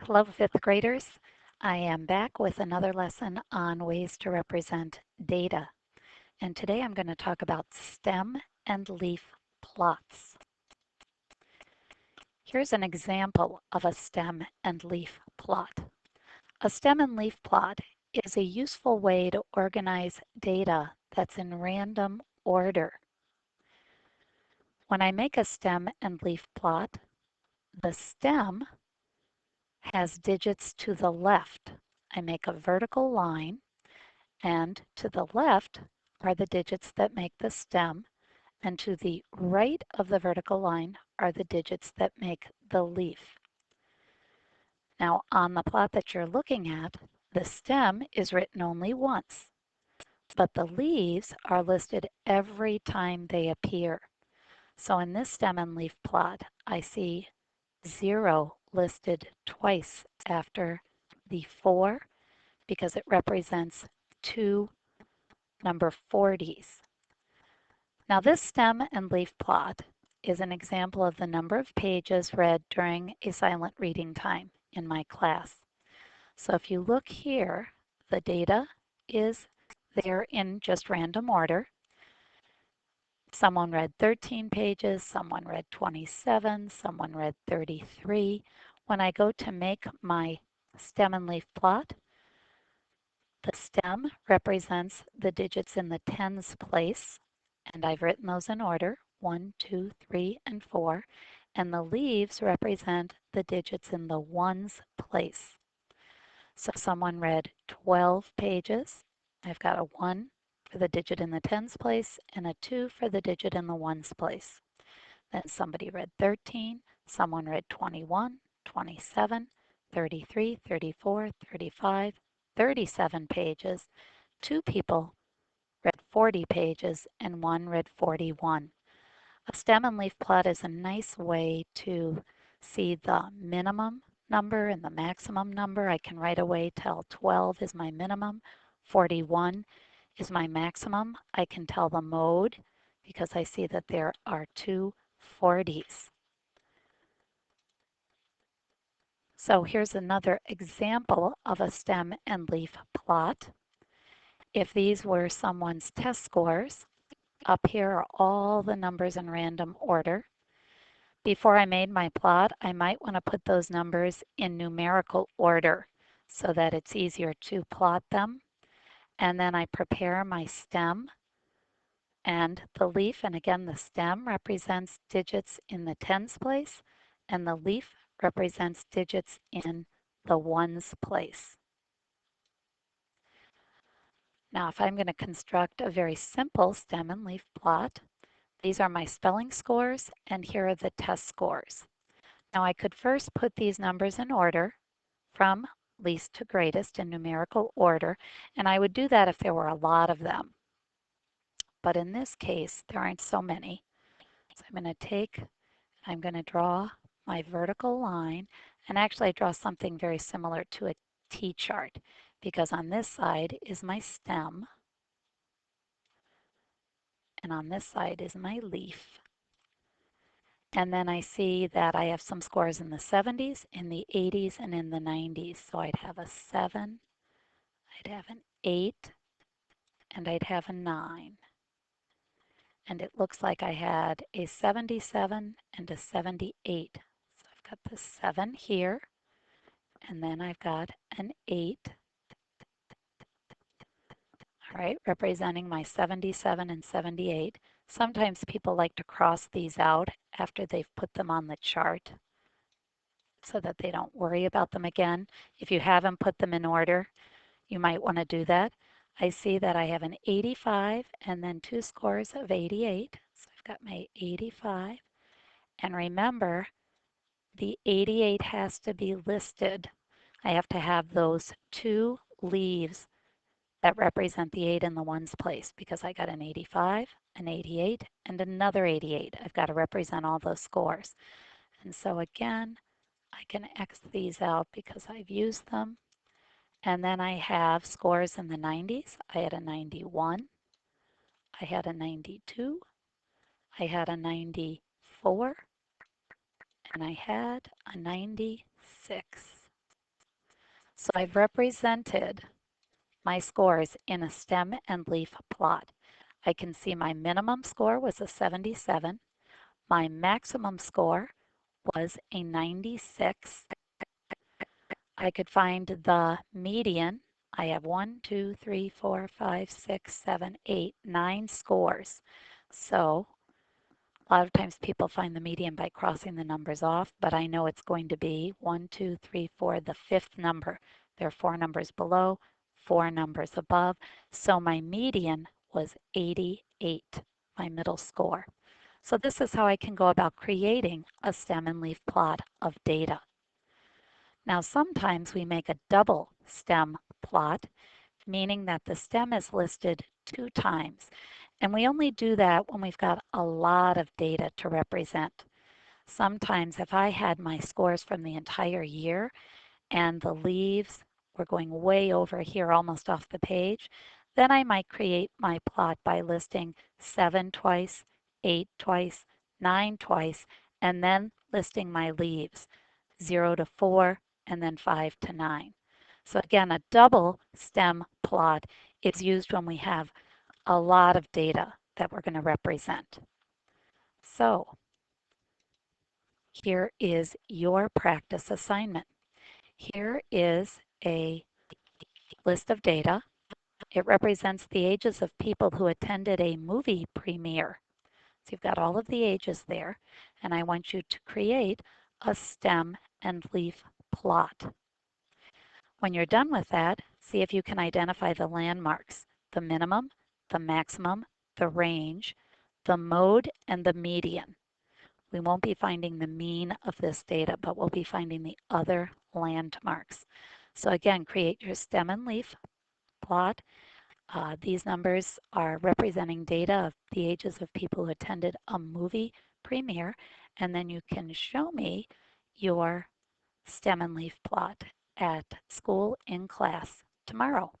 Hello, fifth graders. I am back with another lesson on ways to represent data. And today I'm going to talk about stem and leaf plots. Here's an example of a stem and leaf plot. A stem and leaf plot is a useful way to organize data that's in random order. When I make a stem and leaf plot, the stem has digits to the left. I make a vertical line, and to the left are the digits that make the stem, and to the right of the vertical line are the digits that make the leaf. Now on the plot that you're looking at, the stem is written only once, but the leaves are listed every time they appear. So in this stem and leaf plot, I see 0 listed twice after the 4 because it represents 2 number 40s. Now this stem and leaf plot is an example of the number of pages read during a silent reading time in my class. So if you look here, the data is there in just random order. Someone read 13 pages, someone read 27, someone read 33. When I go to make my stem and leaf plot, the stem represents the digits in the tens place, and I've written those in order, 1, 2, 3, and 4, and the leaves represent the digits in the ones place. So someone read 12 pages, I've got a 1 for the digit in the tens place and a 2 for the digit in the ones place. Then somebody read 13, someone read 21, 27, 33, 34, 35, 37 pages. 2 people read 40 pages and 1 read 41. A stem and leaf plot is a nice way to see the minimum number and the maximum number. I can right away tell 12 is my minimum, 41 is my maximum. I can tell the mode because I see that there are 2 40s. So here's another example of a stem and leaf plot. If these were someone's test scores, up here are all the numbers in random order. Before I made my plot, I might want to put those numbers in numerical order so that it's easier to plot them. And then I prepare my stem and the leaf, and again the stem represents digits in the tens place and the leaf represents digits in the ones place. Now if I'm going to construct a very simple stem and leaf plot, these are my spelling scores and here are the test scores. Now I could first put these numbers in order from least to greatest in numerical order, and I would do that if there were a lot of them. But in this case, there aren't so many. So I'm going to draw my vertical line, and actually I draw something very similar to a T-chart because on this side is my stem, and on this side is my leaf. And then I see that I have some scores in the 70s, in the 80s, and in the 90s. So I'd have a 7, I'd have an 8, and I'd have a 9. And it looks like I had a 77 and a 78. So I've got the 7 here, and then I've got an 8. All right, representing my 77 and 78. Sometimes people like to cross these out after they've put them on the chart so that they don't worry about them again. If you haven't put them in order, you might want to do that. I see that I have an 85 and then 2 scores of 88. So I've got my 85. And remember, the 88 has to be listed. I have to have those 2 leaves that represent the 8 in the ones place because I got an 85, an 88, and another 88. I've got to represent all those scores. And so again, I can X these out because I've used them. And then I have scores in the 90s. I had a 91, I had a 92, I had a 94, and I had a 96. So I've represented my scores in a stem and leaf plot. I can see my minimum score was a 77. My maximum score was a 96. I could find the median. I have 1, 2, 3, 4, 5, 6, 7, 8, 9 scores. So a lot of times people find the median by crossing the numbers off, but I know it's going to be 1, 2, 3, 4, the fifth number. There are 4 numbers below, 4 numbers above. So my median was 88, my middle score. So this is how I can go about creating a stem and leaf plot of data. Now sometimes we make a double stem plot, meaning that the stem is listed 2 times. And we only do that when we've got a lot of data to represent. Sometimes if I had my scores from the entire year and the leaves were going way over here almost off the page, then I might create my plot by listing 7 twice, 8 twice, 9 twice, and then listing my leaves 0 to 4 and then 5 to 9. So again, a double stem plot is used when we have a lot of data that we're going to represent. So here is your practice assignment. Here is a list of data. It represents the ages of people who attended a movie premiere. So you've got all of the ages there, and I want you to create a stem and leaf plot. When you're done with that, see if you can identify the landmarks, the minimum, the maximum, the range, the mode, and the median. We won't be finding the mean of this data, but we'll be finding the other landmarks. So again, create your stem and leaf plot. These numbers are representing data of the ages of people who attended a movie premiere, and then you can show me your stem and leaf plot at school in class tomorrow.